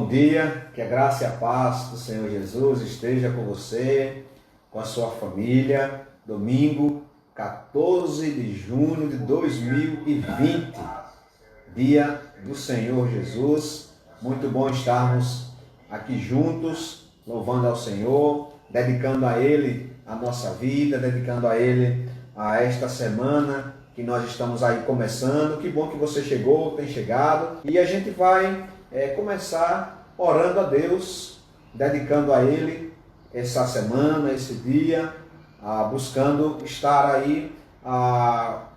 dia, que a graça e a paz do Senhor Jesus esteja com você, com a sua família. Domingo, 14 de junho de 2020, dia do Senhor Jesus. Muito bom estarmos aqui juntos, louvando ao Senhor, dedicando a Ele a nossa vida, dedicando a Ele a esta semana que nós estamos aí começando. Que bom que você chegou, tem chegado, e a gente vai começar orando a Deus, dedicando a Ele essa semana, esse dia, buscando estar aí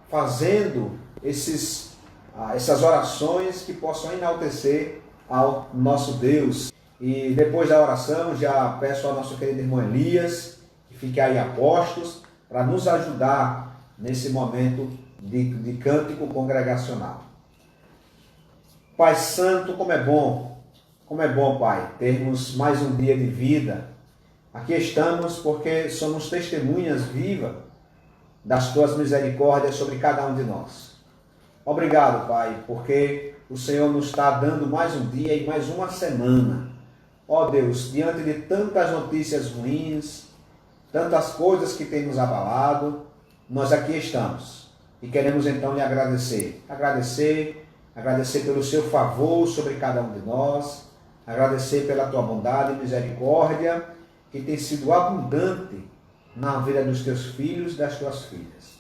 fazendo essas orações que possam enaltecer ao nosso Deus. E depois da oração, já peço ao nosso querido irmão Elias que fique aí a postos para nos ajudar nesse momento de cântico congregacional. Pai Santo, como é bom, Pai, termos mais um dia de vida. Aqui estamos porque somos testemunhas vivas das Tuas misericórdias sobre cada um de nós. Obrigado, Pai, porque o Senhor nos está dando mais um dia e mais uma semana. Ó Deus, diante de tantas notícias ruins, tantas coisas que têm nos abalado, nós aqui estamos e queremos então lhe agradecer. Agradecer pelo seu favor sobre cada um de nós, agradecer pela tua bondade e misericórdia que tem sido abundante na vida dos teus filhos e das tuas filhas.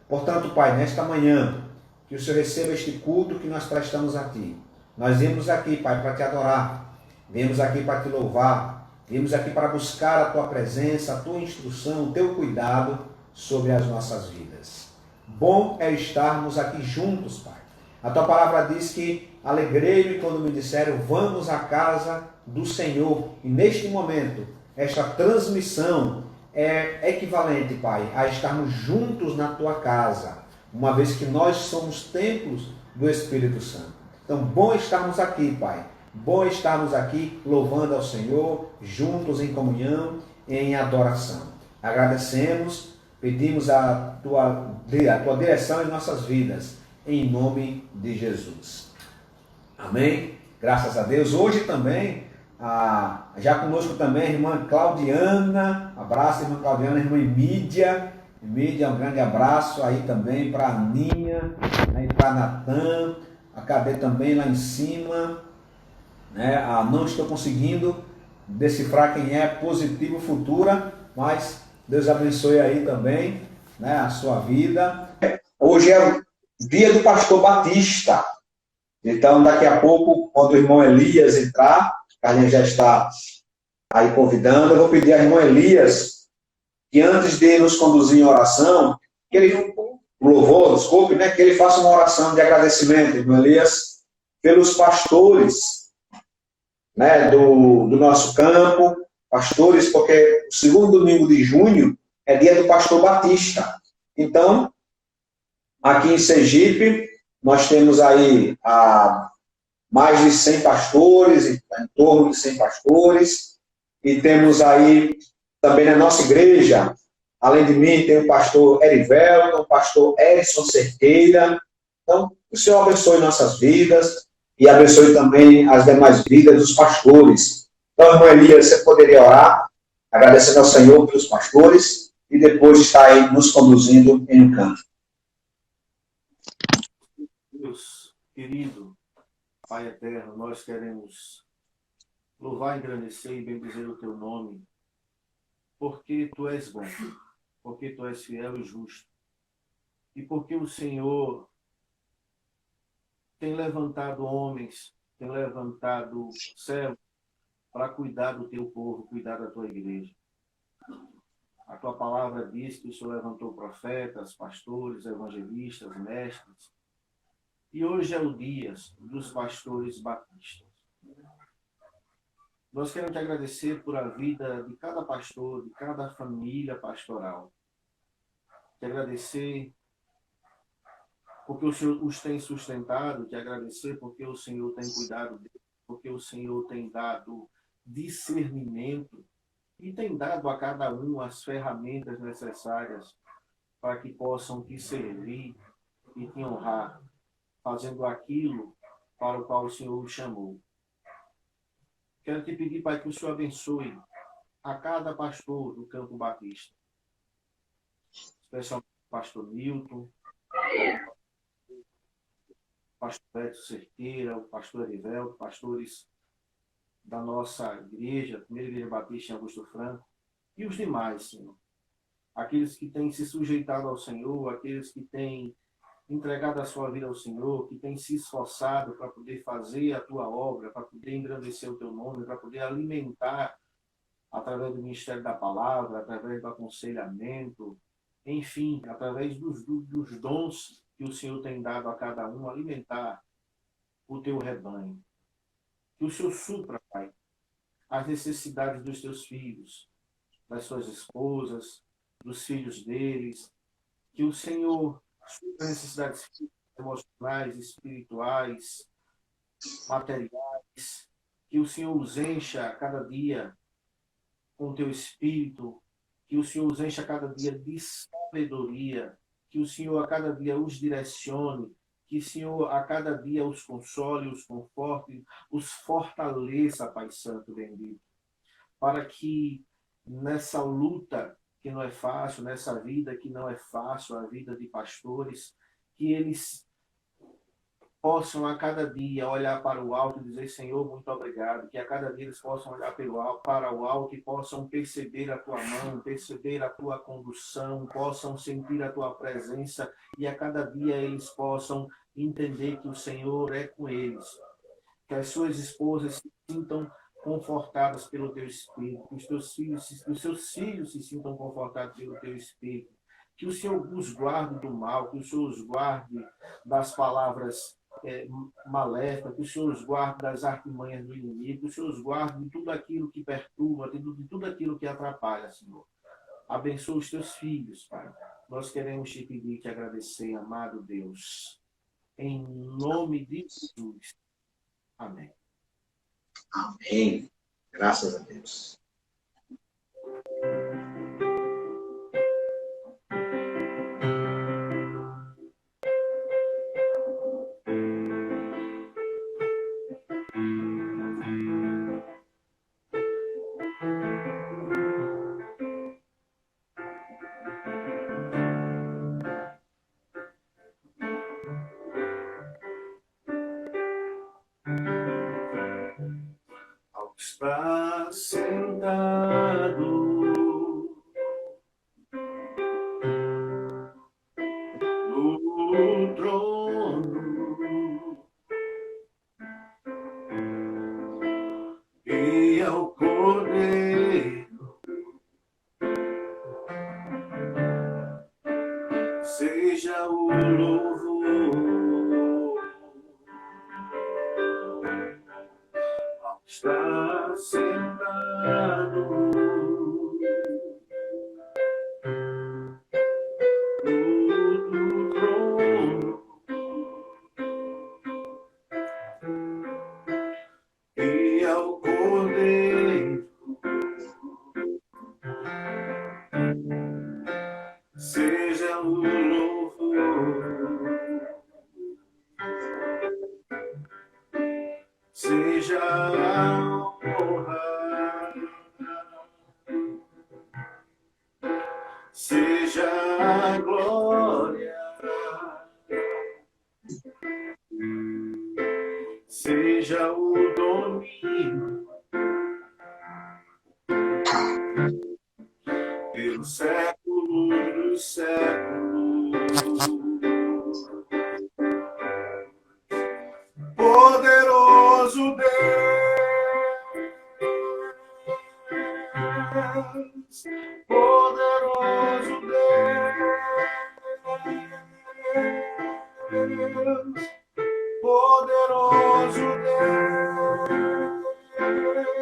Portanto, Pai, nesta manhã, que o Senhor receba este culto que nós prestamos a Ti. Nós viemos aqui, Pai, para Te adorar, viemos aqui para Te louvar, viemos aqui para buscar a Tua presença, a Tua instrução, o Teu cuidado sobre as nossas vidas. Bom é estarmos aqui juntos, Pai. A Tua palavra diz que alegrei-me quando me disseram, vamos à casa do Senhor. E neste momento, esta transmissão é equivalente, Pai, a estarmos juntos na Tua casa, uma vez que nós somos templos do Espírito Santo. Então, bom estarmos aqui, Pai. Bom estarmos aqui louvando ao Senhor, juntos em comunhão, em adoração. Agradecemos, pedimos a tua direção em nossas vidas, em nome de Jesus. Amém? Graças a Deus. Hoje também, já conosco também a irmã Claudiana. Abraço, irmã Claudiana, irmã Emídia. Emídia, um grande abraço aí também para a Aninha, aí para Natan. Acabei também lá em cima. Não estou conseguindo decifrar quem é Positivo Futura, mas Deus abençoe aí também, a sua vida. Hoje é o dia do pastor Batista. Então, daqui a pouco, quando o irmão Elias entrar, a gente já está aí convidando, eu vou pedir ao irmão Elias que antes de nos conduzir em oração, que ele, que ele faça uma oração de agradecimento, irmão Elias, pelos pastores, do nosso campo, pastores, porque o segundo domingo de junho é dia do pastor Batista. Então, aqui em Sergipe, nós temos aí mais de 100 pastores, em torno de 100 pastores, e temos aí também na nossa igreja, além de mim, tem o pastor Erivelton, o pastor Edson Cerqueira. Então, o Senhor abençoe nossas vidas e abençoe também as demais vidas dos pastores. Então, irmão Elias, você poderia orar, agradecendo ao Senhor pelos pastores, e depois estar aí nos conduzindo em um canto. Deus querido, Pai eterno, nós queremos louvar, engrandecer e bendizer o Teu nome, porque Tu és bom, porque Tu és fiel e justo, e porque o Senhor tem levantado homens, tem levantado servos para cuidar do Teu povo, cuidar da Tua igreja. A Tua palavra diz que o Senhor levantou profetas, pastores, evangelistas, mestres, e hoje é o dia dos pastores batistas. Nós queremos te agradecer por a vida de cada pastor, de cada família pastoral. Te agradecer porque o Senhor os tem sustentado, te agradecer porque o Senhor tem cuidado deles, porque o Senhor tem dado discernimento e tem dado a cada um as ferramentas necessárias para que possam te servir e te honrar, fazendo aquilo para o qual o Senhor os chamou. Quero te pedir, Pai, que o Senhor abençoe a cada pastor do Campo Batista, especialmente o pastor Milton, o pastor Beto Cerqueira, o pastor Erivelto, pastores da nossa igreja, Primeira Igreja Batista em Augusto Franco, e os demais, Senhor. Aqueles que têm se sujeitado ao Senhor, aqueles que têm entregado a sua vida ao Senhor, que têm se esforçado para poder fazer a tua obra, para poder engrandecer o teu nome, para poder alimentar através do ministério da palavra, através do aconselhamento, enfim, através dos dons que o Senhor tem dado a cada um, alimentar o teu rebanho. Que o Senhor supra, Pai, as necessidades dos teus filhos, das suas esposas, dos filhos deles. Que o Senhor supra as necessidades físicas, emocionais, espirituais, materiais. Que o Senhor os encha a cada dia com o teu espírito. Que o Senhor os encha a cada dia de sabedoria. Que o Senhor a cada dia os direcione. Que o Senhor a cada dia os console, os conforte, os fortaleça, Pai Santo bendito. Para que nessa luta que não é fácil, nessa vida que não é fácil, a vida de pastores, que eles possam a cada dia olhar para o alto e dizer, Senhor, muito obrigado. Que a cada dia eles possam olhar para o alto e possam perceber a tua mão, perceber a tua condução, possam sentir a tua presença e a cada dia eles possam entender que o Senhor é com eles. Que as suas esposas se sintam confortadas pelo teu Espírito, que os seus filhos se sintam confortados pelo teu Espírito, que o Senhor os guarde do mal, que o Senhor os guarde das palavras maléficas, que o Senhor os guarde das artimanhas do inimigo, que o Senhor os guarde de tudo aquilo que perturba, de tudo aquilo que atrapalha, Senhor. Abençoa os teus filhos, Pai. Nós queremos te pedir e te agradecer, amado Deus. Em nome de Jesus. Amém. Amém. Graças a Deus. Está sentado no trono e ao Cordeiro seja o louvor. Está sentado no trono e ao Cordeiro seja o louvor, seja a honra, seja a glória, seja o domínio pelos séculos dos séculos. Poderoso Deus, poderoso Deus, poderoso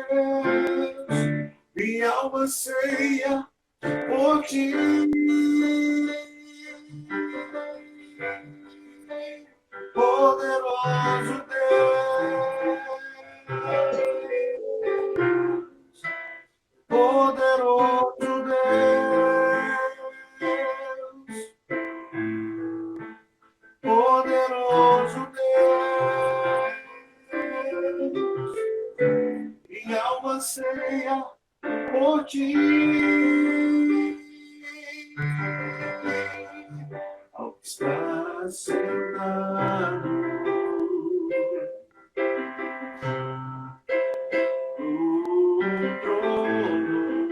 Deus, minha alma anseia por ti. Poderoso Deus, poderoso Deus, poderoso Deus, minha por ti. Ao estar sentado no trono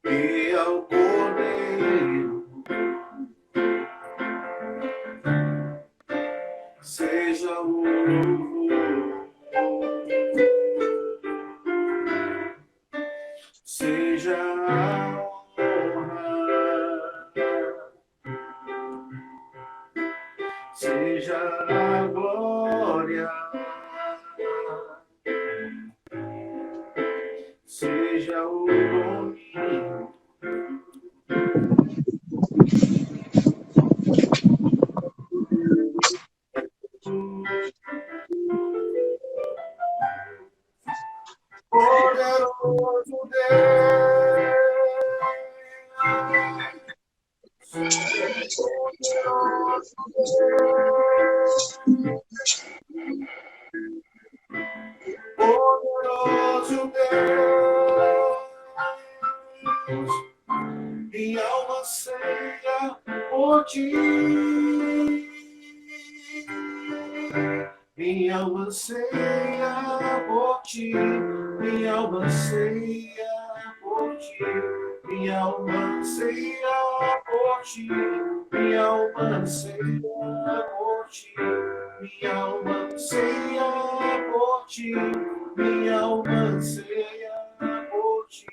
e ao Cordeiro seja o louvor, seja a honra, seja a glória, seja o domínio. Poderoso Deus, poderoso Deus, poderoso Deus, minha alma anseia por ti, minha alma anseia por ti, minha alma anseia por ti, minha alma anseia por ti, minha alma anseia por ti, minha alma anseia por ti, minha alma anseia por ti.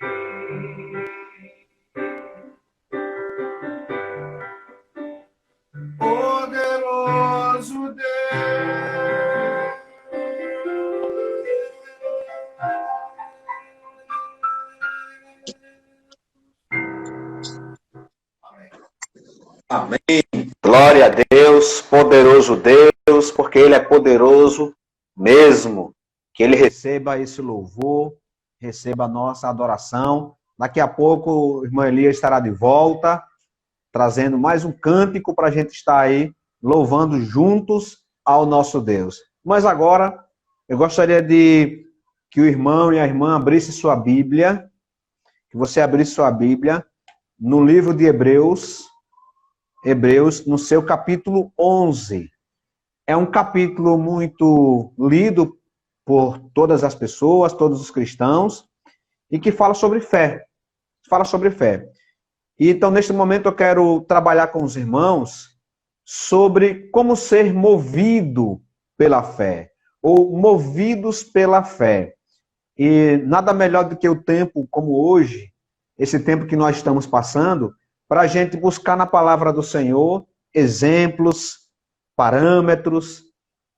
Poderoso Deus. Amém. Glória a Deus, poderoso Deus, porque Ele é poderoso mesmo. Que Ele receba esse louvor, receba a nossa adoração. Daqui a pouco, a irmã Elias estará de volta, trazendo mais um cântico para a gente estar aí, louvando juntos ao nosso Deus. Mas agora, eu gostaria de que o irmão e a irmã abrissem sua Bíblia, que você abrisse sua Bíblia no livro de Hebreus, no seu capítulo 11. É um capítulo muito lido por todas as pessoas, todos os cristãos, e que fala sobre fé. Fala sobre fé. E então, neste momento, eu quero trabalhar com os irmãos sobre como ser movido pela fé, ou movidos pela fé. E nada melhor do que o tempo como hoje, esse tempo que nós estamos passando, para a gente buscar na palavra do Senhor exemplos, parâmetros,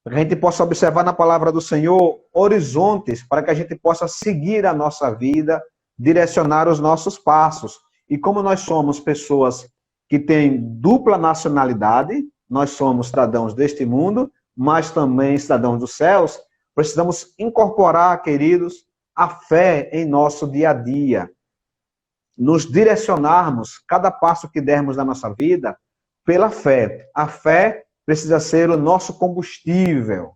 para que a gente possa observar na palavra do Senhor horizontes, para que a gente possa seguir a nossa vida, direcionar os nossos passos. E como nós somos pessoas que têm dupla nacionalidade, nós somos cidadãos deste mundo, mas também cidadãos dos céus, precisamos incorporar, queridos, a fé em nosso dia a dia. Nos direcionarmos, cada passo que dermos na nossa vida, pela fé. A fé precisa ser o nosso combustível,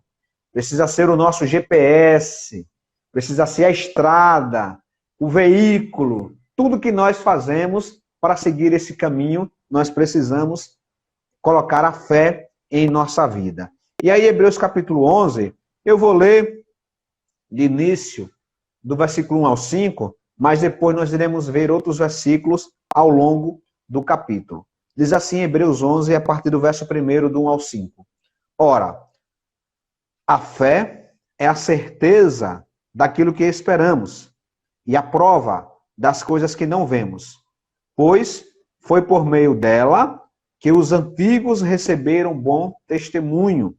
precisa ser o nosso GPS, precisa ser a estrada, o veículo. Tudo que nós fazemos para seguir esse caminho, nós precisamos colocar a fé em nossa vida. E aí, Hebreus capítulo 11, eu vou ler de início, do versículo 1 ao 5, mas depois nós iremos ver outros versículos ao longo do capítulo. Diz assim, Hebreus 11, a partir do verso 1, do 1 ao 5. Ora, a fé é a certeza daquilo que esperamos e a prova das coisas que não vemos, pois foi por meio dela que os antigos receberam bom testemunho.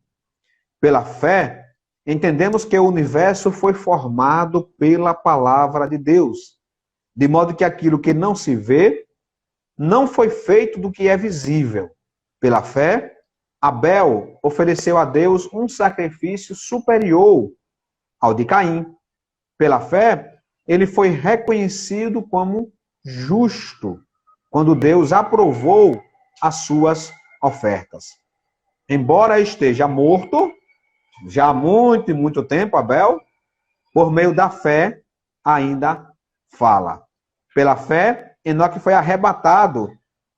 Pela fé, entendemos que o universo foi formado pela palavra de Deus, de modo que aquilo que não se vê não foi feito do que é visível. Pela fé, Abel ofereceu a Deus um sacrifício superior ao de Caim. Pela fé, ele foi reconhecido como justo, quando Deus aprovou as suas ofertas. Embora esteja morto, já há muito tempo, Abel, por meio da fé, ainda fala. Pela fé, Enoque foi arrebatado,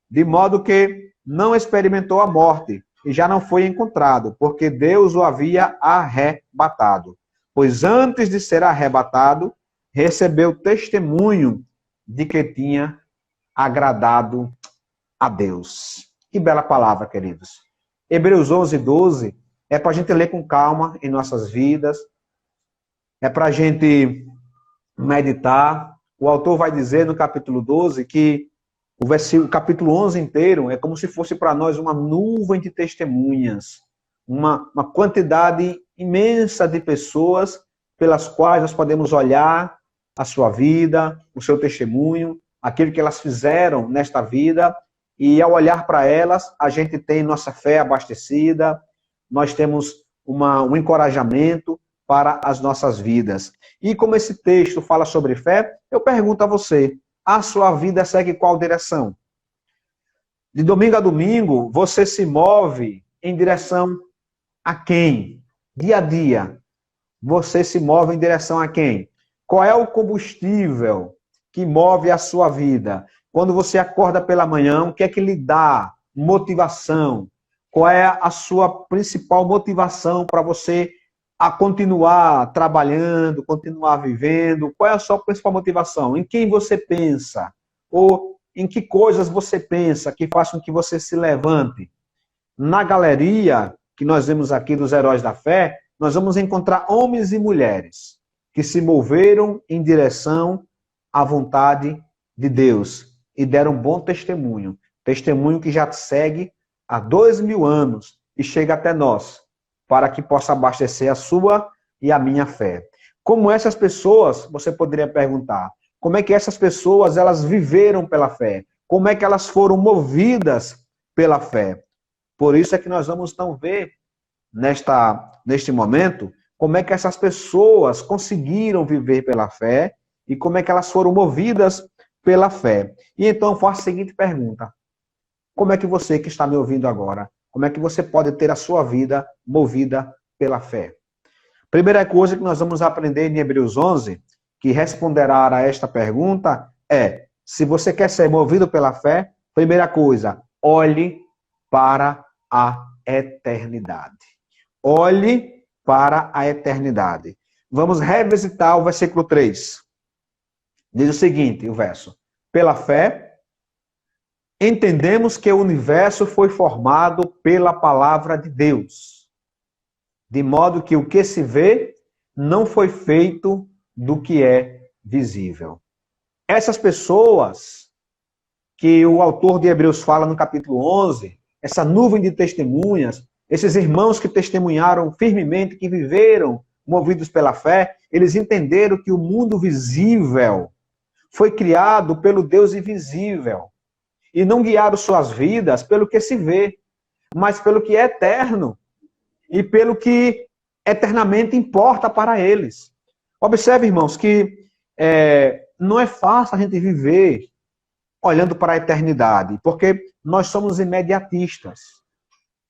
de modo que não experimentou a morte, e já não foi encontrado, porque Deus o havia arrebatado. Pois antes de ser arrebatado, recebeu testemunho de que tinha agradado a Deus. Que bela palavra, queridos. Hebreus 11:12 é para a gente ler com calma em nossas vidas, é para a gente meditar. O autor vai dizer no capítulo 12 que o capítulo 11 inteiro é como se fosse para nós uma nuvem de testemunhas, uma quantidade imensa de pessoas pelas quais nós podemos olhar a sua vida, o seu testemunho, aquilo que elas fizeram nesta vida, e ao olhar para elas, a gente tem nossa fé abastecida, nós temos um encorajamento para as nossas vidas. E como esse texto fala sobre fé, eu pergunto a você, a sua vida segue qual direção? De domingo a domingo, você se move em direção a quem? Dia a dia, você se move em direção a quem? Qual é o combustível que move a sua vida? Quando você acorda pela manhã, o que é que lhe dá motivação? Qual é a sua principal motivação para você a continuar trabalhando, continuar vivendo? Qual é a sua principal motivação? Em quem você pensa? Ou em que coisas você pensa que façam com que você se levante? Na galeria que nós vemos aqui dos heróis da fé, nós vamos encontrar homens e mulheres que se moveram em direção à vontade de Deus e deram bom testemunho. Testemunho que já segue há 2000 anos e chega até nós, para que possa abastecer a sua e a minha fé. Como essas pessoas, você poderia perguntar, como é que essas pessoas elas viveram pela fé? Como é que elas foram movidas pela fé? Por isso é que nós vamos então ver neste momento como é que essas pessoas conseguiram viver pela fé e como é que elas foram movidas pela fé. E então eu faço a seguinte pergunta: como é que você que está me ouvindo agora, como é que você pode ter a sua vida movida pela fé? Primeira coisa que nós vamos aprender em Hebreus 11, que responderá a esta pergunta, é: se você quer ser movido pela fé, primeira coisa, olhe para a eternidade. Olhe para a eternidade. Vamos revisitar o versículo 3. Diz o seguinte, o verso: pela fé, entendemos que o universo foi formado pela palavra de Deus, de modo que o que se vê não foi feito do que é visível. Essas pessoas que o autor de Hebreus fala no capítulo 11, essa nuvem de testemunhas, esses irmãos que testemunharam firmemente, que viveram movidos pela fé, eles entenderam que o mundo visível foi criado pelo Deus invisível. E não guiaram suas vidas pelo que se vê, mas pelo que é eterno. E pelo que eternamente importa para eles. Observe, irmãos, que não é fácil a gente viver olhando para a eternidade, porque nós somos imediatistas.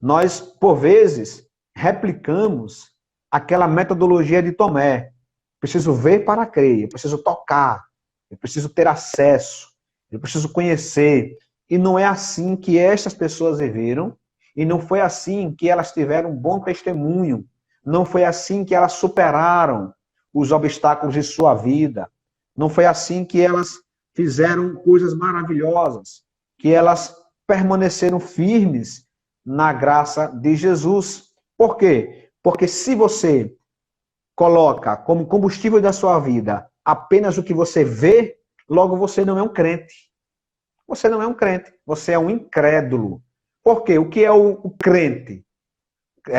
Nós, por vezes, replicamos aquela metodologia de Tomé. Preciso ver para crer, eu preciso tocar, eu preciso ter acesso, eu preciso conhecer. E não é assim que estas pessoas viveram, e não foi assim que elas tiveram um bom testemunho, não foi assim que elas superaram os obstáculos de sua vida, não foi assim que elas fizeram coisas maravilhosas, que elas permaneceram firmes na graça de Jesus. Por quê? Porque se você coloca como combustível da sua vida apenas o que você vê, logo você não é um crente. Você não é um crente, você é um incrédulo. Por quê? O que é o crente?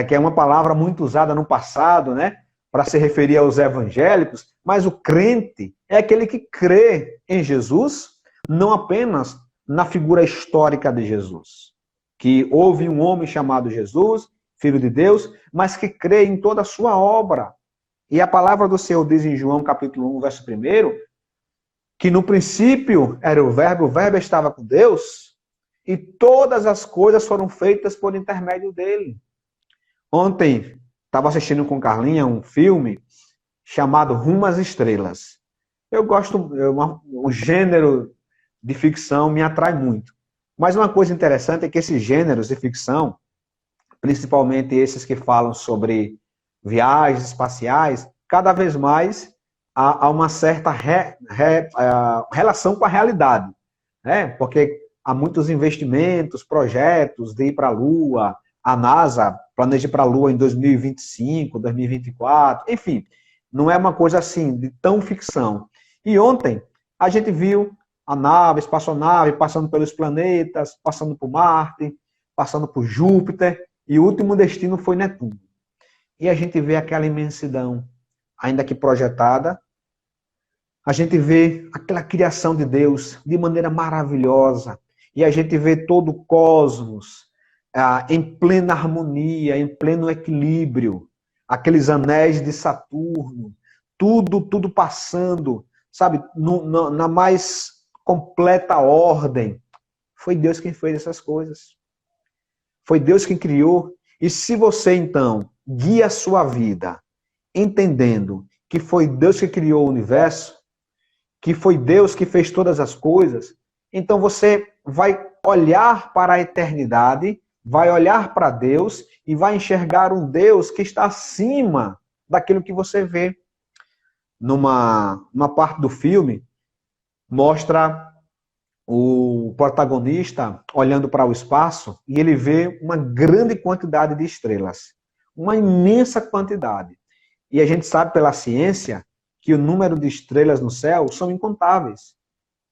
Que é uma palavra muito usada no passado, né? Para se referir aos evangélicos, mas o crente é aquele que crê em Jesus, não apenas na figura histórica de Jesus, que houve um homem chamado Jesus, Filho de Deus, mas que crê em toda a sua obra. E a palavra do Senhor diz em João capítulo 1, verso 1, que no princípio era o verbo estava com Deus, e todas as coisas foram feitas por intermédio dele. Ontem, estava assistindo com Carlinha um filme chamado Rumo às Estrelas. Eu gosto, o gênero de ficção me atrai muito. Mas uma coisa interessante é que esses gêneros de ficção, principalmente esses que falam sobre viagens espaciais, cada vez mais há uma certa relação com a realidade, né? Porque há muitos investimentos, projetos de ir para a Lua, a NASA planeja ir para a Lua em 2025, 2024, enfim, não é uma coisa assim, de tão ficção. E ontem a gente viu a nave, a espaçonave, passando pelos planetas, passando por Marte, passando por Júpiter, e o último destino foi Netuno. E a gente vê aquela imensidão, ainda que projetada, a gente vê aquela criação de Deus de maneira maravilhosa, e a gente vê todo o cosmos em plena harmonia, em pleno equilíbrio, aqueles anéis de Saturno, tudo passando, sabe, na mais completa ordem. Foi Deus quem fez essas coisas. Foi Deus quem criou. E se você, então, guia a sua vida entendendo que foi Deus que criou o universo, que foi Deus que fez todas as coisas, então você vai olhar para a eternidade, vai olhar para Deus e vai enxergar um Deus que está acima daquilo que você vê. Numa parte do filme, mostra o protagonista olhando para o espaço e ele vê uma grande quantidade de estrelas. Uma imensa quantidade. E a gente sabe pela ciência que o número de estrelas no céu são incontáveis.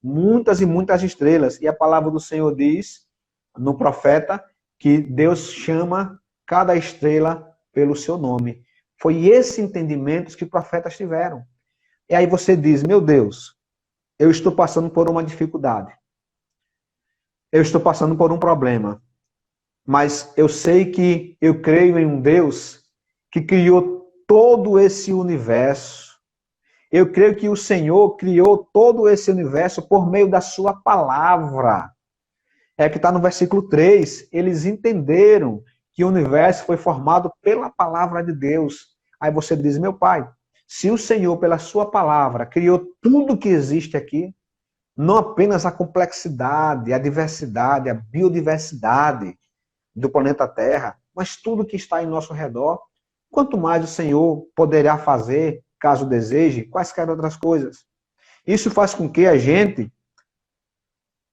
Muitas e muitas estrelas. E a palavra do Senhor diz, no profeta, que Deus chama cada estrela pelo seu nome. Foi esse entendimento que os profetas tiveram. E aí você diz, meu Deus, eu estou passando por uma dificuldade. Eu estou passando por um problema. Mas eu sei que eu creio em um Deus que criou todo esse universo. Eu creio que o Senhor criou todo esse universo por meio da sua palavra. É que está no versículo 3. Eles entenderam que o universo foi formado pela palavra de Deus. Aí você diz, meu pai, se o Senhor, pela sua palavra, criou tudo que existe aqui, não apenas a complexidade, a diversidade, a biodiversidade do planeta Terra, mas tudo que está em nosso redor, quanto mais o Senhor poderá fazer, caso deseje, quaisquer outras coisas. Isso faz com que a gente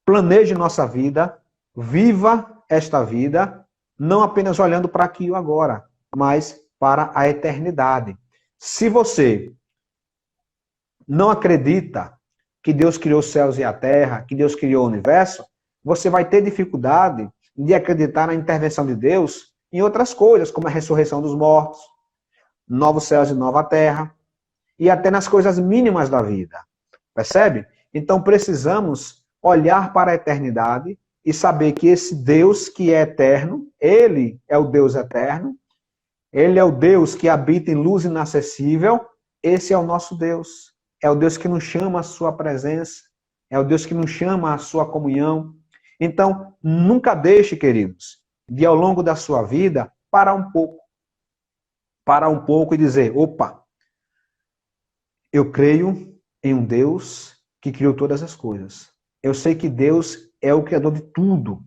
planeje nossa vida, viva esta vida, não apenas olhando para aqui e agora, mas para a eternidade. Se você não acredita que Deus criou os céus e a terra, que Deus criou o universo, você vai ter dificuldade de acreditar na intervenção de Deus em outras coisas, como a ressurreição dos mortos, novos céus e nova terra, e até nas coisas mínimas da vida. Percebe? Então precisamos olhar para a eternidade e saber que esse Deus que é eterno, Ele é o Deus eterno, Ele é o Deus que habita em luz inacessível, esse é o nosso Deus. É o Deus que nos chama à sua presença, é o Deus que nos chama à sua comunhão. Então, nunca deixe, queridos, de ao longo da sua vida, parar um pouco e dizer, opa, eu creio em um Deus que criou todas as coisas. Eu sei que Deus é o criador de tudo.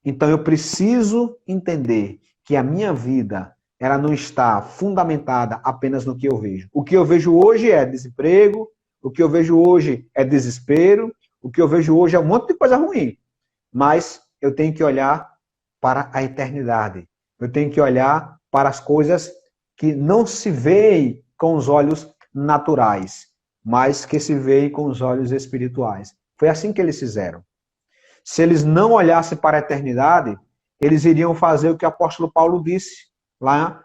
Então, eu preciso entender que a minha vida ela não está fundamentada apenas no que eu vejo. O que eu vejo hoje é desemprego, o que eu vejo hoje é desespero, o que eu vejo hoje é um monte de coisa ruim. Mas eu tenho que olhar para a eternidade. Eu tenho que olhar para as coisas que não se veem com os olhos naturais, mas que se veem com os olhos espirituais. Foi assim que eles fizeram. Se eles não olhassem para a eternidade, eles iriam fazer o que o apóstolo Paulo disse lá,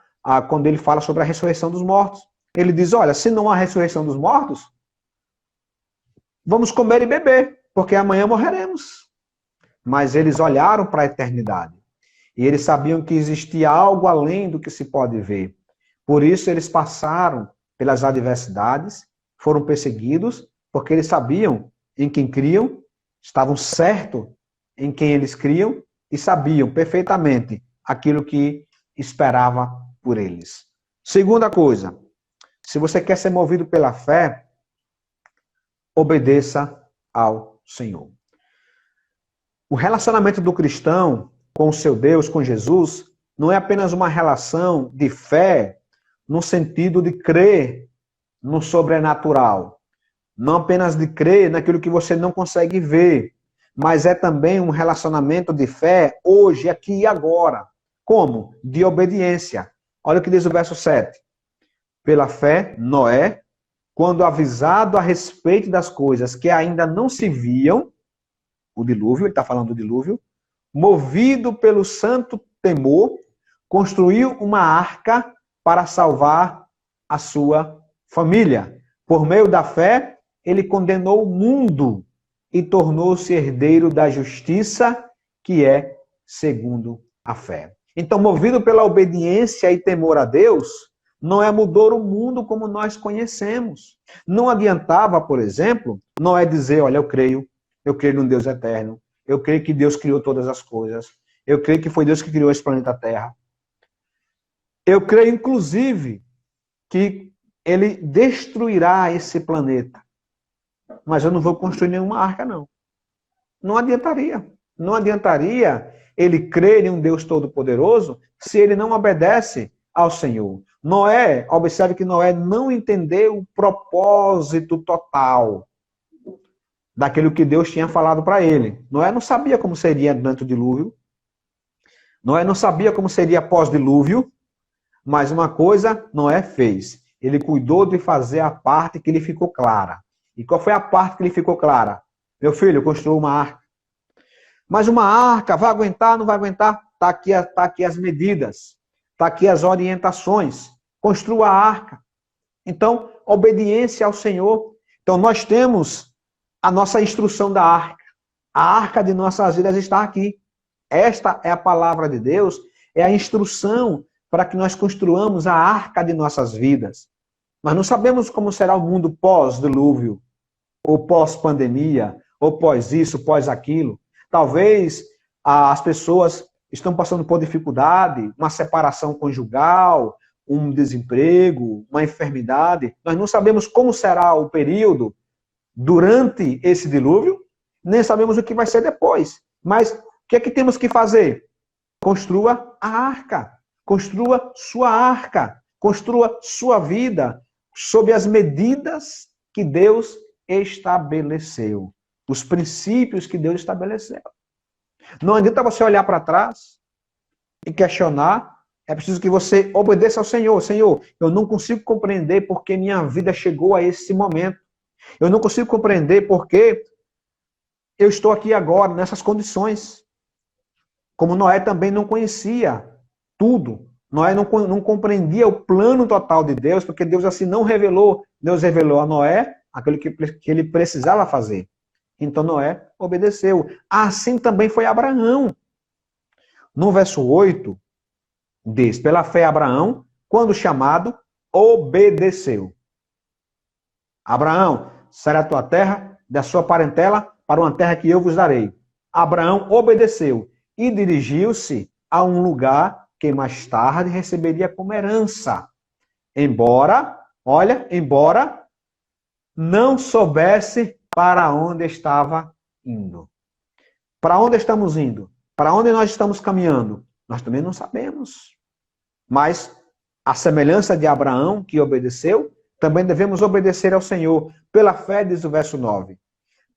quando ele fala sobre a ressurreição dos mortos. Ele diz, olha, se não há ressurreição dos mortos, vamos comer e beber, porque amanhã morreremos. Mas eles olharam para a eternidade. E eles sabiam que existia algo além do que se pode ver. Por isso eles passaram pelas adversidades, foram perseguidos, porque eles sabiam em quem criam, estavam certos em quem eles criam e sabiam perfeitamente aquilo que esperava por eles. Segunda coisa, Se você quer ser movido pela fé, obedeça ao Senhor. O relacionamento do cristão com o seu Deus, com Jesus, não é apenas uma relação de fé no sentido de crer no sobrenatural. Não apenas de crer naquilo que você não consegue ver, mas é também um relacionamento de fé hoje, aqui e agora. Como? De obediência. Olha o que diz o verso 7. Pela fé, Noé, quando avisado a respeito das coisas que ainda não se viam, o dilúvio, ele está falando do dilúvio, movido pelo santo temor, construiu uma arca para salvar a sua família. Por meio da fé, ele condenou o mundo e tornou-se herdeiro da justiça, que é segundo a fé. Então, movido pela obediência e temor a Deus, Noé mudou o mundo como nós conhecemos. Não adiantava, por exemplo, Noé dizer, olha, eu creio num Deus eterno, eu creio que Deus criou todas as coisas, eu creio que foi Deus que criou esse planeta Terra. Eu creio, inclusive, que ele destruirá esse planeta. Mas eu não vou construir nenhuma arca, não. Não adiantaria. Não adiantaria ele crer em um Deus todo-poderoso se ele não obedece ao Senhor. Noé, observe que Noé não entendeu o propósito total daquilo que Deus tinha falado para ele. Noé não sabia como seria durante o dilúvio. Noé não sabia como seria pós-dilúvio. Mas uma coisa Noé fez. Ele cuidou de fazer a parte que lhe ficou clara. E qual foi a parte que lhe ficou clara? Meu filho, construiu uma arca. Mas uma arca vai aguentar, não vai aguentar? Está aqui as medidas. Está aqui as orientações. Construa a arca. Então, obediência ao Senhor. Então, nós temos a nossa instrução da arca. A arca de nossas vidas está aqui. Esta é a palavra de Deus, é a instrução para que nós construamos a arca de nossas vidas. Nós não sabemos como será o mundo pós-dilúvio, ou pós-pandemia, ou pós isso, pós aquilo. Talvez as pessoas estão passando por dificuldade, uma separação conjugal, um desemprego, uma enfermidade. Nós não sabemos como será o período durante esse dilúvio, nem sabemos o que vai ser depois. Mas o que é que temos que fazer? Construa a arca. Construa sua arca. Construa sua vida sob as medidas que Deus estabeleceu. Os princípios que Deus estabeleceu. Não adianta você olhar para trás e questionar. É preciso que você obedeça ao Senhor. Senhor, eu não consigo compreender porque minha vida chegou a esse momento. Eu não consigo compreender porque eu estou aqui agora, nessas condições. Como Noé também não conhecia tudo. Noé não compreendia o plano total de Deus, porque Deus assim não revelou. Deus revelou a Noé aquilo que ele precisava fazer. Então Noé obedeceu. Assim também foi Abraão. No verso 8, diz, pela fé Abraão, quando chamado, obedeceu. Abraão, sai da tua terra, da sua parentela, para uma terra que eu vos darei. Abraão obedeceu e dirigiu-se a um lugar que mais tarde receberia como herança. Embora não soubesse para onde estava indo. Para onde estamos indo? Para onde nós estamos caminhando? Nós também não sabemos. Mas, a semelhança de Abraão, que obedeceu, também devemos obedecer ao Senhor. Pela fé, diz o verso 9.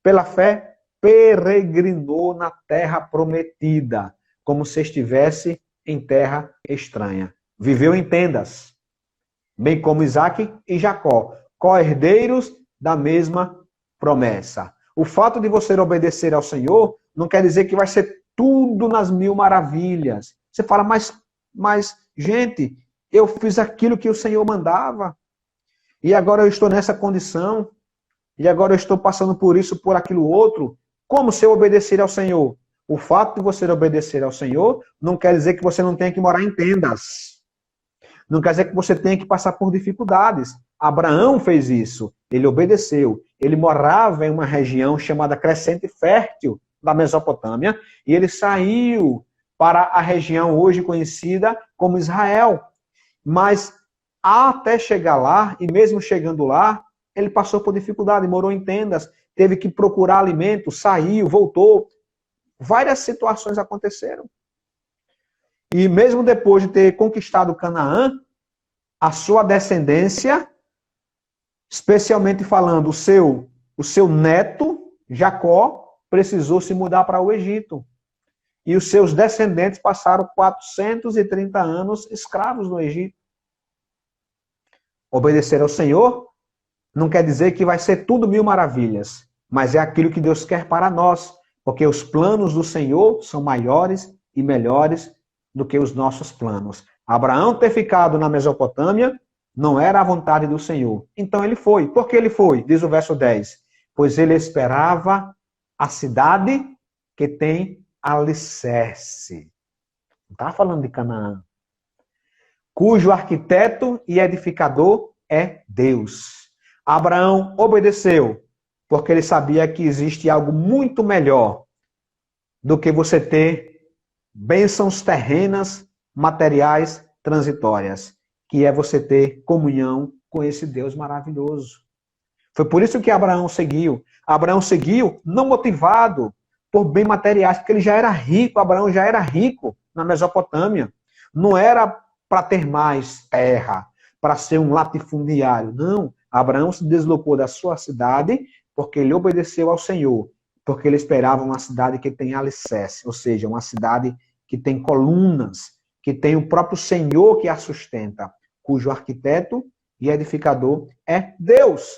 Pela fé, peregrinou na terra prometida, como se estivesse em terra estranha. Viveu em tendas, bem como Isaque e Jacó, co-herdeiros da mesma promessa. O fato de você obedecer ao Senhor não quer dizer que vai ser tudo nas mil maravilhas. Você fala, mas gente, eu fiz aquilo que o Senhor mandava, e agora eu estou nessa condição, e agora eu estou passando por isso, por aquilo outro. Como se eu obedecer ao Senhor? O fato de você obedecer ao Senhor não quer dizer que você não tenha que morar em tendas. Não quer dizer que você tenha que passar por dificuldades. Abraão fez isso. Ele obedeceu. Ele morava em uma região chamada Crescente Fértil, da Mesopotâmia, e ele saiu para a região hoje conhecida como Israel. Mas até chegar lá, e mesmo chegando lá, ele passou por dificuldade, morou em tendas, teve que procurar alimento, saiu, voltou. Várias situações aconteceram. E mesmo depois de ter conquistado Canaã, a sua descendência, especialmente falando, o seu neto, Jacó, precisou se mudar para o Egito. E os seus descendentes passaram 430 anos escravos no Egito. Obedecer ao Senhor não quer dizer que vai ser tudo mil maravilhas, mas é aquilo que Deus quer para nós, porque os planos do Senhor são maiores e melhores do que os nossos planos. Abraão ter ficado na Mesopotâmia não era a vontade do Senhor. Então ele foi. Por que ele foi? Diz o verso 10. Pois ele esperava a cidade que tem alicerce. Não está falando de Canaã. Cujo arquiteto e edificador é Deus. Abraão obedeceu, porque ele sabia que existe algo muito melhor do que você ter bênçãos terrenas, materiais, transitórias, que é você ter comunhão com esse Deus maravilhoso. Foi por isso que Abraão seguiu. Abraão seguiu não motivado por bens materiais, porque ele já era rico, Abraão já era rico na Mesopotâmia. Não era para ter mais terra, para ser um latifundiário. Não, Abraão se deslocou da sua cidade porque ele obedeceu ao Senhor, porque ele esperava uma cidade que tem alicerce, ou seja, uma cidade que tem colunas, que tem o próprio Senhor que a sustenta, cujo arquiteto e edificador é Deus.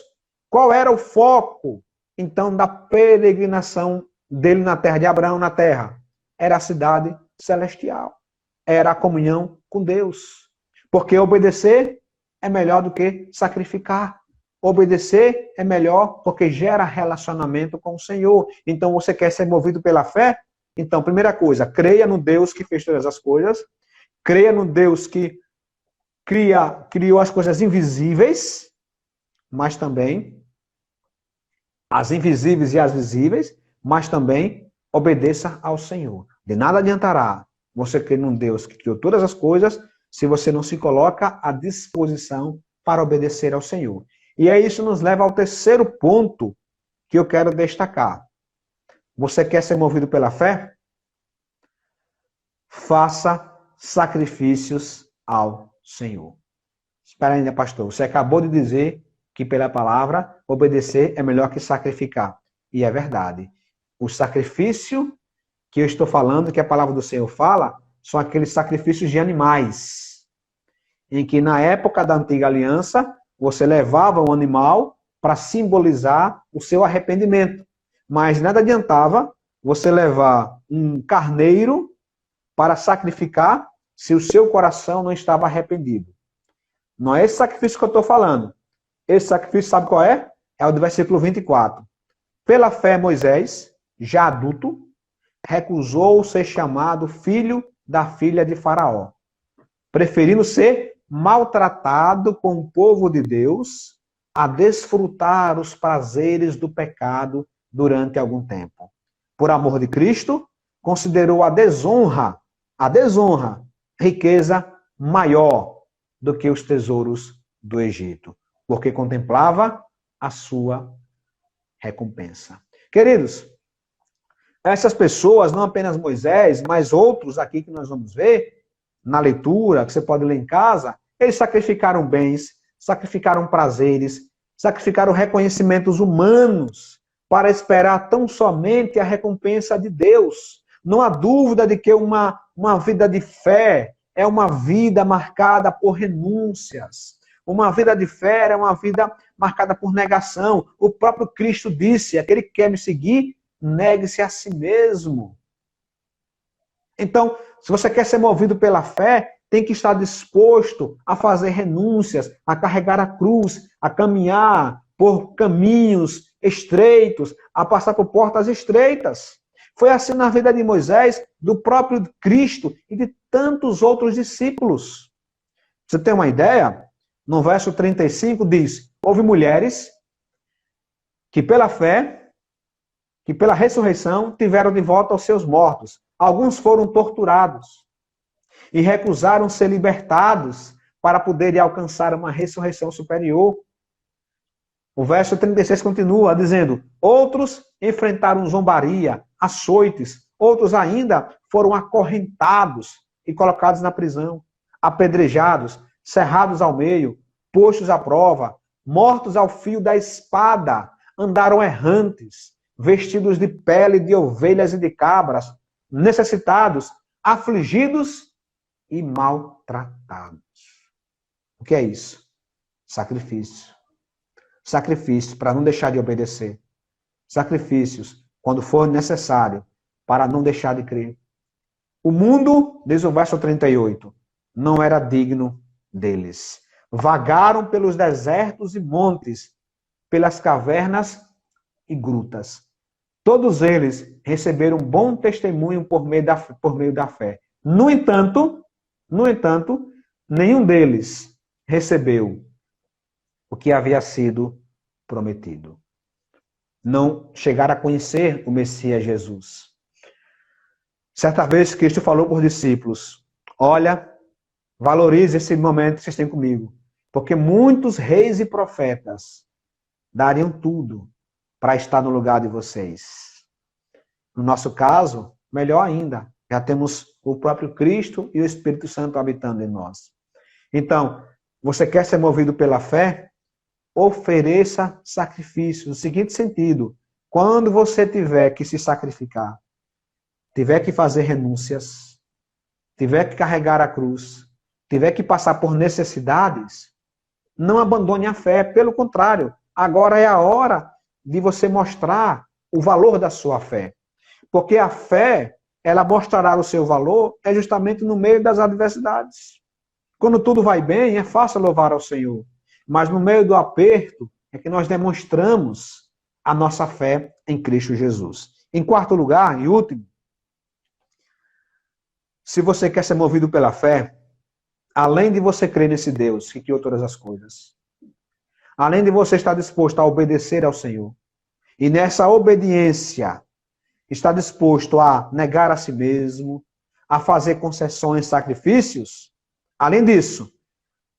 Qual era o foco, então, da peregrinação dele na terra, de Abraão na terra? Era a cidade celestial. Era a comunhão com Deus. Porque obedecer é melhor do que sacrificar. Obedecer é melhor porque gera relacionamento com o Senhor. Então, você quer ser movido pela fé? Então, primeira coisa, creia no Deus que fez todas as coisas. Creia no Deus que criou as coisas invisíveis, mas também as invisíveis e as visíveis, mas também obedeça ao Senhor. De nada adiantará você crer num Deus que criou todas as coisas se você não se coloca à disposição para obedecer ao Senhor. E aí isso nos leva ao terceiro ponto que eu quero destacar. Você quer ser movido pela fé? Faça sacrifícios ao Senhor. Espera ainda, pastor. Você acabou de dizer que pela palavra obedecer é melhor que sacrificar. E é verdade. O sacrifício que eu estou falando, que a palavra do Senhor fala, são aqueles sacrifícios de animais. Em que na época da antiga aliança, você levava um animal para simbolizar o seu arrependimento. Mas nada adiantava você levar um carneiro para sacrificar se o seu coração não estava arrependido. Não é esse sacrifício que eu estou falando. Esse sacrifício, sabe qual é? É o do versículo 24. Pela fé, Moisés, já adulto, recusou ser chamado filho da filha de Faraó, preferindo ser maltratado com o povo de Deus a desfrutar os prazeres do pecado durante algum tempo. Por amor de Cristo, considerou a desonra, riqueza maior do que os tesouros do Egito, porque contemplava a sua recompensa. Queridos, essas pessoas, não apenas Moisés, mas outros aqui que nós vamos ver na leitura, que você pode ler em casa, eles sacrificaram bens, sacrificaram prazeres, sacrificaram reconhecimentos humanos para esperar tão somente a recompensa de Deus. Não há dúvida de que uma vida de fé é uma vida marcada por renúncias. Uma vida de fé é uma vida marcada por negação. O próprio Cristo disse, aquele que quer me seguir, negue-se a si mesmo. Então, se você quer ser movido pela fé, tem que estar disposto a fazer renúncias, a carregar a cruz, a caminhar por caminhos estreitos, a passar por portas estreitas. Foi assim na vida de Moisés, do próprio Cristo e de tantos outros discípulos. Você tem uma ideia? No verso 35 diz, houve mulheres que pela fé, que pela ressurreição tiveram de volta aos seus mortos. Alguns foram torturados e recusaram ser libertados para poderem alcançar uma ressurreição superior. O verso 36 continua dizendo: outros enfrentaram zombaria, açoites, outros ainda foram acorrentados e colocados na prisão, apedrejados, cerrados ao meio, postos à prova, mortos ao fio da espada, andaram errantes, vestidos de pele de ovelhas e de cabras, necessitados, afligidos e maltratados. O que é isso? Sacrifício. Sacrifício para não deixar de obedecer. Sacrifícios quando for necessário para não deixar de crer. O mundo, diz o verso 38, não era digno deles. Vagaram pelos desertos e montes, pelas cavernas e grutas. Todos eles receberam bom testemunho por meio da fé. No entanto, nenhum deles recebeu o que havia sido prometido. Não chegaram a conhecer o Messias Jesus. Certa vez, Cristo falou para os discípulos: olha, valorize esse momento que vocês têm comigo, porque muitos reis e profetas dariam tudo para estar no lugar de vocês. No nosso caso, melhor ainda, já temos o próprio Cristo e o Espírito Santo habitando em nós. Então, você quer ser movido pela fé? Ofereça sacrifício. No seguinte sentido: quando você tiver que se sacrificar, tiver que fazer renúncias, tiver que carregar a cruz, tiver que passar por necessidades, não abandone a fé. Pelo contrário, agora é a hora de você mostrar o valor da sua fé. Porque a fé, ela mostrará o seu valor justamente no meio das adversidades. Quando tudo vai bem, é fácil louvar ao Senhor. Mas no meio do aperto é que nós demonstramos a nossa fé em Cristo Jesus. Em quarto lugar, e último, se você quer ser movido pela fé, além de você crer nesse Deus que criou todas as coisas, além de você estar disposto a obedecer ao Senhor, e nessa obediência está disposto a negar a si mesmo, a fazer concessões, sacrifícios, além disso,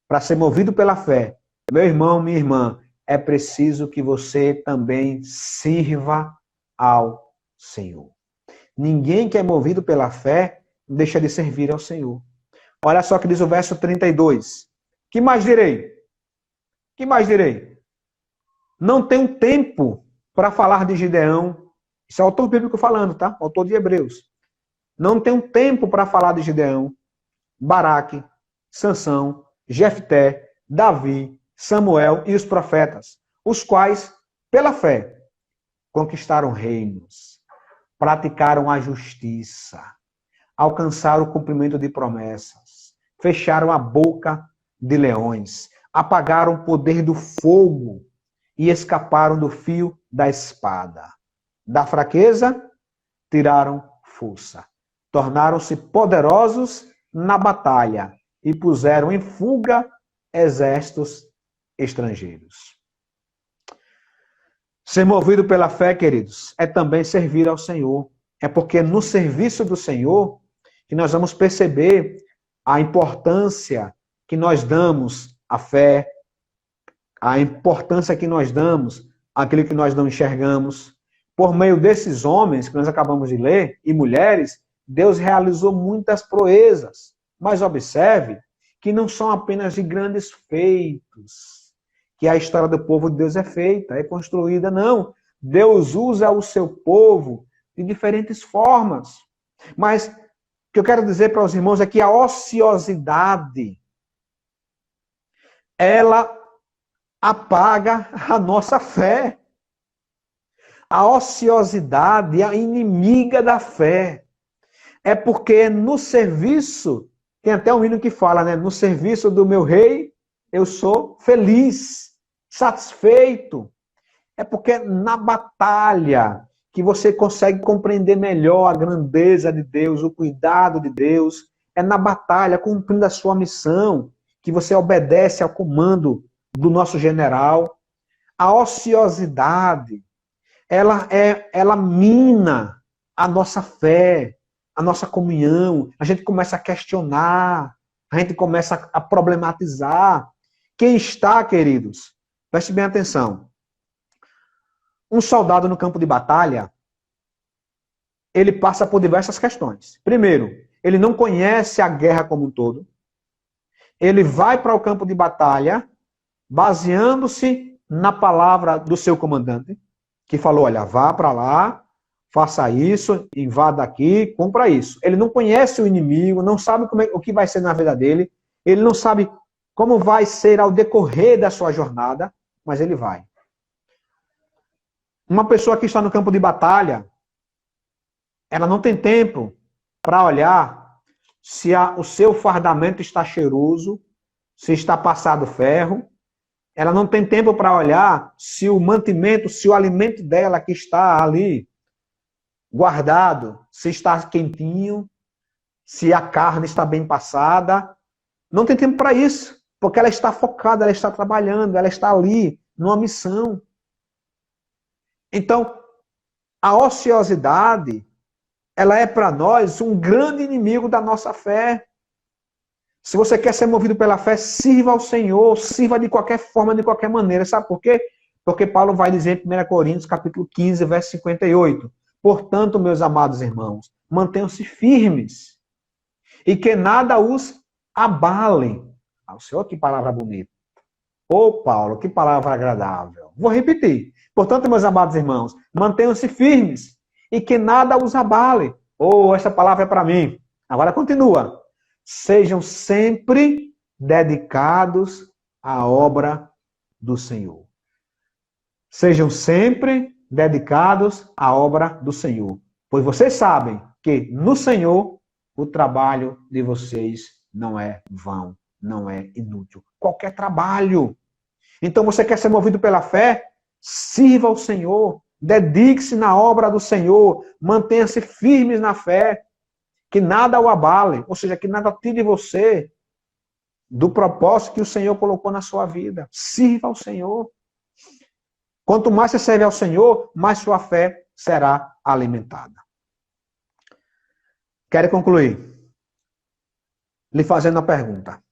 para ser movido pela fé, meu irmão, minha irmã, é preciso que você também sirva ao Senhor. Ninguém que é movido pela fé deixa de servir ao Senhor. Olha só que diz o verso 32. Que mais direi? Que mais direi? Não tenho tempo para falar de Gideão. Isso é o autor bíblico falando, tá? O autor de Hebreus. Não tenho tempo para falar de Gideão, Baraque, Sansão, Jefté, Davi, Samuel e os profetas, os quais, pela fé, conquistaram reinos, praticaram a justiça, alcançaram o cumprimento de promessas, fecharam a boca de leões, apagaram o poder do fogo e escaparam do fio da espada. Da fraqueza, tiraram força, tornaram-se poderosos na batalha e puseram em fuga exércitos estrangeiros. Ser movido pela fé, queridos, é também servir ao Senhor. É porque no serviço do Senhor que nós vamos perceber a importância que nós damos à fé, a importância que nós damos àquilo que nós não enxergamos. Por meio desses homens que nós acabamos de ler, e mulheres, Deus realizou muitas proezas. Mas observe que não são apenas de grandes feitos que a história do povo de Deus é feita, é construída, não. Deus usa o seu povo de diferentes formas. Mas o que eu quero dizer para os irmãos é que a ociosidade, ela apaga a nossa fé. A ociosidade é a inimiga da fé. É porque no serviço, tem até um hino que fala, né? No serviço do meu rei, eu sou feliz, satisfeito. É porque na batalha que você consegue compreender melhor a grandeza de Deus, o cuidado de Deus. É na batalha, cumprindo a sua missão, que você obedece ao comando do nosso general. A ociosidade, ela mina a nossa fé, a nossa comunhão. A gente começa a questionar a gente começa a problematizar. Quem está, queridos, preste bem atenção. Um soldado no campo de batalha, ele passa por diversas questões. Primeiro, ele não conhece a guerra como um todo. Ele vai para o campo de batalha baseando-se na palavra do seu comandante, que falou, olha, vá para lá, faça isso, invada aqui, cumpra isso. Ele não conhece o inimigo, não sabe o que vai ser na vida dele, ele não sabe como vai ser ao decorrer da sua jornada, mas ele vai. Uma pessoa que está no campo de batalha, ela não tem tempo para olhar se o seu fardamento está cheiroso, se está passado ferro. Ela não tem tempo para olhar se o mantimento, se o alimento dela que está ali guardado, se está quentinho, se a carne está bem passada. Não tem tempo para isso, porque ela está focada, ela está trabalhando, ela está ali numa missão. Então, a ociosidade, ela é para nós um grande inimigo da nossa fé. Se você quer ser movido pela fé, sirva ao Senhor, sirva de qualquer forma, de qualquer maneira. Sabe por quê? Porque Paulo vai dizer em 1 Coríntios, capítulo 15, verso 58. Portanto, meus amados irmãos, mantenham-se firmes e que nada os abale. Ah, o Senhor, que palavra bonita. Ô, Paulo, que palavra agradável. Vou repetir. Portanto, meus amados irmãos, mantenham-se firmes e que nada os abale. Oh, essa palavra é para mim. Agora continua. Sejam sempre dedicados à obra do Senhor. Sejam sempre dedicados à obra do Senhor. Pois vocês sabem que no Senhor o trabalho de vocês não é vão, não é inútil. Qualquer trabalho. Então você quer ser movido pela fé? Sirva ao Senhor. Dedique-se na obra do Senhor. Mantenha-se firmes na fé. Que nada o abale, ou seja, que nada tire você do propósito que o Senhor colocou na sua vida. Sirva ao Senhor. Quanto mais você serve ao Senhor, mais sua fé será alimentada. Quero concluir lhe fazendo uma pergunta.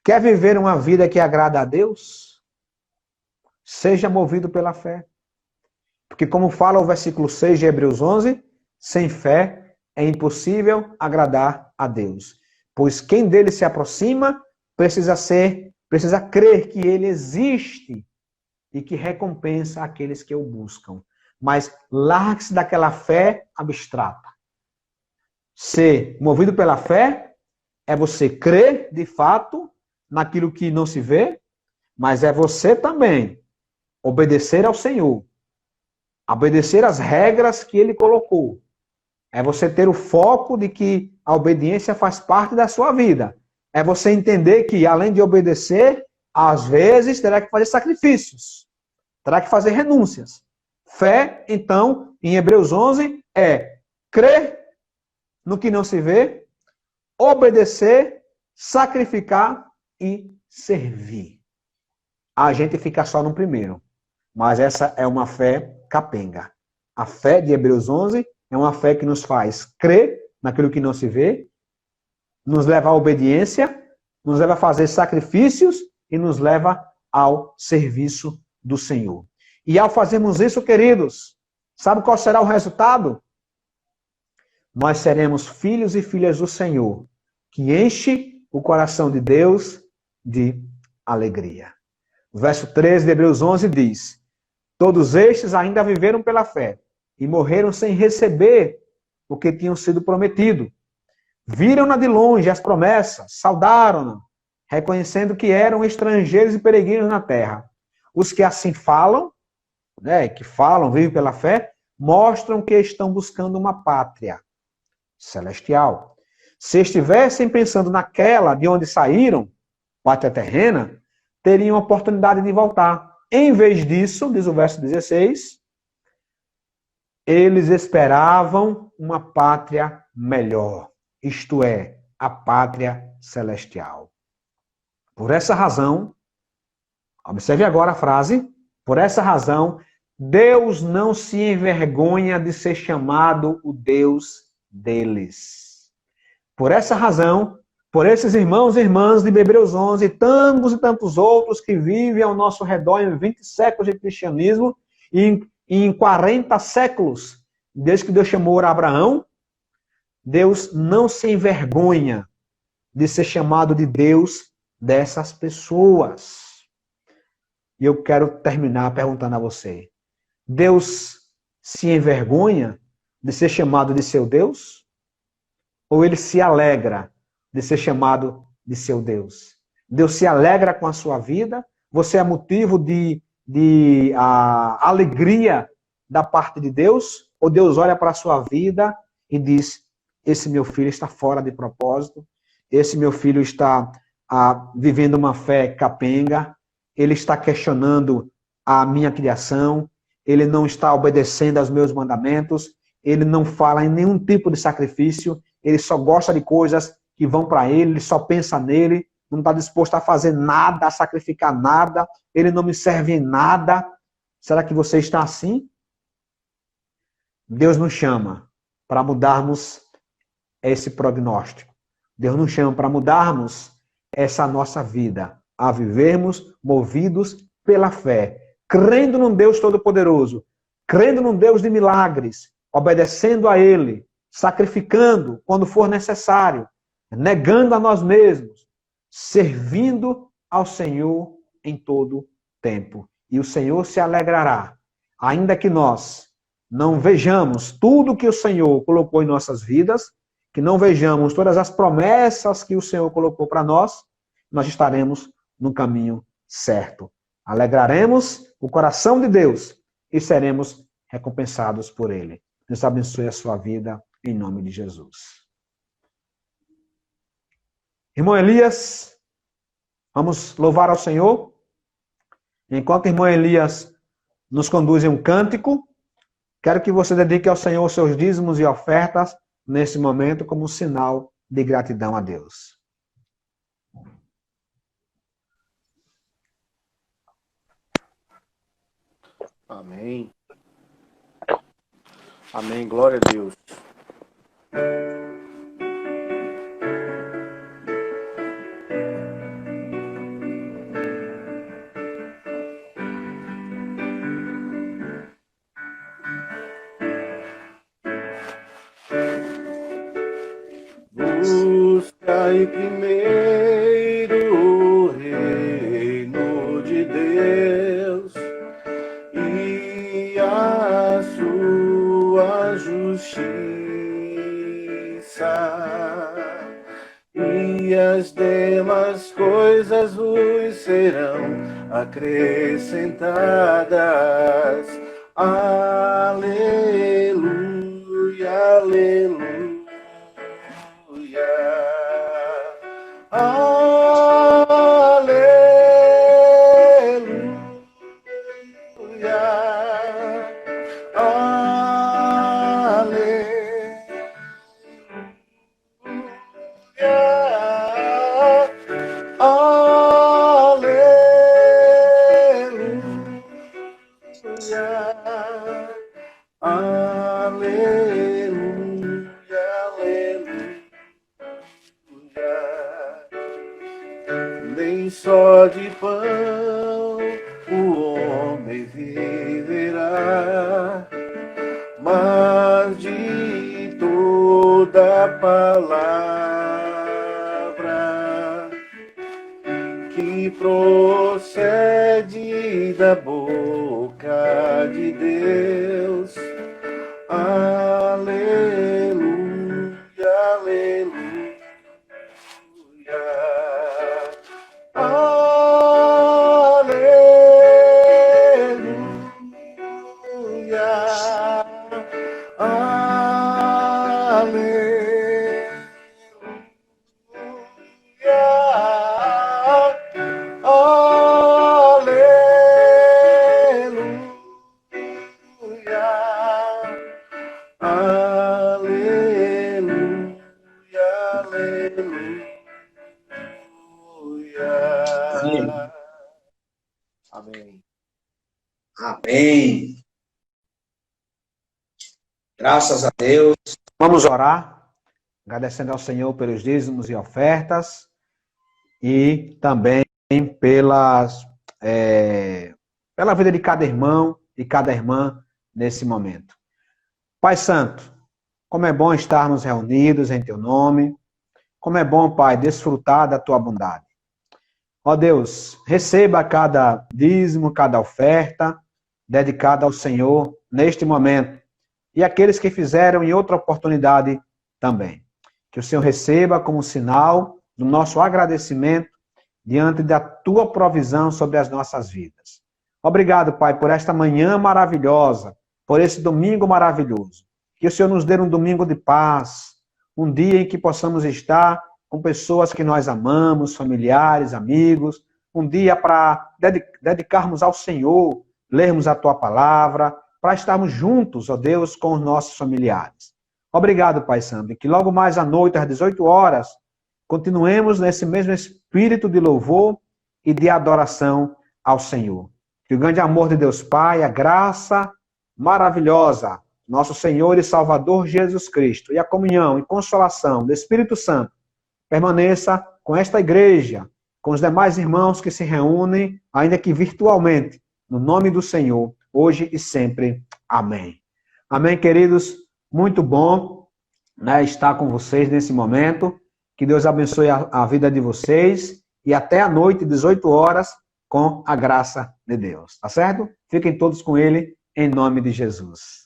Quer viver uma vida que agrada a Deus? Seja movido pela fé. Porque como fala o versículo 6 de Hebreus 11, sem fé é impossível agradar a Deus. Pois quem dele se aproxima precisa crer que ele existe e que recompensa aqueles que o buscam. Mas largue-se daquela fé abstrata. Ser movido pela fé é você crer de fato naquilo que não se vê, mas é você também obedecer ao Senhor. Obedecer às regras que ele colocou. É você ter o foco de que a obediência faz parte da sua vida. É você entender que, além de obedecer, às vezes terá que fazer sacrifícios. Terá que fazer renúncias. Fé, então, em Hebreus 11, é crer no que não se vê, obedecer, sacrificar e servir. A gente fica só no primeiro. Mas essa é uma fé capenga. A fé de Hebreus 11 é uma fé que nos faz crer naquilo que não se vê, nos leva à obediência, nos leva a fazer sacrifícios e nos leva ao serviço do Senhor. E ao fazermos isso, queridos, sabe qual será o resultado? Nós seremos filhos e filhas do Senhor, que enche o coração de Deus de alegria. O verso 13 de Hebreus 11 diz: todos estes ainda viveram pela fé e morreram sem receber o que tinham sido prometido. Viram-na de longe as promessas, saudaram-na, reconhecendo que eram estrangeiros e peregrinos na terra. Os que assim falam, vivem pela fé, mostram que estão buscando uma pátria celestial. Se estivessem pensando naquela de onde saíram, pátria terrena, teriam a oportunidade de voltar. Em vez disso, diz o verso 16, eles esperavam uma pátria melhor, isto é, a pátria celestial. Por essa razão, observe agora a frase, por essa razão, Deus não se envergonha de ser chamado o Deus deles. Por essa razão, por esses irmãos e irmãs de Hebreus 11, e tantos outros que vivem ao nosso redor em 20 séculos de cristianismo e em 40 séculos, desde que Deus chamou Abraão, Deus não se envergonha de ser chamado de Deus dessas pessoas. E eu quero terminar perguntando a você, Deus se envergonha de ser chamado de seu Deus? Ou ele se alegra de ser chamado de seu Deus? Deus se alegra com a sua vida? Você é motivo de alegria da parte de Deus? Ou Deus olha para a sua vida e diz, esse meu filho está fora de propósito, esse meu filho está vivendo uma fé capenga, ele está questionando a minha criação, ele não está obedecendo aos meus mandamentos, ele não fala em nenhum tipo de sacrifício, ele só gosta de coisas que vão para ele só pensa nele, não está disposto a fazer nada, a sacrificar nada, ele não me serve em nada. Será que você está assim? Deus nos chama para mudarmos esse prognóstico. Deus nos chama para mudarmos essa nossa vida, a vivermos movidos pela fé, crendo num Deus Todo-Poderoso, crendo num Deus de milagres, obedecendo a Ele, sacrificando quando for necessário, negando a nós mesmos, servindo ao Senhor em todo tempo. E o Senhor se alegrará, ainda que nós não vejamos tudo que o Senhor colocou em nossas vidas, que não vejamos todas as promessas que o Senhor colocou para nós, nós estaremos no caminho certo. Alegraremos o coração de Deus e seremos recompensados por Ele. Deus abençoe a sua vida, em nome de Jesus. Irmão Elias, vamos louvar ao Senhor. Enquanto o irmão Elias nos conduz em um cântico, quero que você dedique ao Senhor seus dízimos e ofertas nesse momento como um sinal de gratidão a Deus. Amém. Amém. Glória a Deus. Buscai primeiro o reino de Deus e a sua justiça, e as demais coisas vos serão acrescentadas. Aleluia, aleluia. Nem só de pão o homem viverá, mas de toda palavra que procede da boca de Deus. Aleluia, aleluia. Amém. Amém. Graças a Deus. Vamos orar. agradecendo ao Senhor pelos dízimos e ofertas e também pela vida de cada irmão e cada irmã nesse momento. Pai Santo, como é bom estarmos reunidos em Teu nome, como é bom, Pai, desfrutar da Tua bondade. Ó Deus, receba cada dízimo, cada oferta dedicada ao Senhor neste momento e aqueles que fizeram em outra oportunidade também. Que o Senhor receba como sinal do nosso agradecimento diante da Tua provisão sobre as nossas vidas. Obrigado, Pai, por esta manhã maravilhosa, por esse domingo maravilhoso. Que o Senhor nos dê um domingo de paz, um dia em que possamos estar com pessoas que nós amamos, familiares, amigos, um dia para dedicarmos ao Senhor, lermos a Tua palavra, para estarmos juntos, ó Deus, com os nossos familiares. Obrigado, Pai Santo, e que logo mais à noite, às 18 horas, continuemos nesse mesmo espírito de louvor e de adoração ao Senhor. Que o grande amor de Deus Pai, a graça maravilhosa, nosso Senhor e Salvador Jesus Cristo, e a comunhão e consolação do Espírito Santo, permaneça com esta igreja, com os demais irmãos que se reúnem, ainda que virtualmente, no nome do Senhor, hoje e sempre. Amém. Amém, queridos? Muito bom, né, estar com vocês nesse momento. Que Deus abençoe a vida de vocês e até a noite, 18 horas, com a graça de Deus. Tá certo? Fiquem todos com Ele, em nome de Jesus.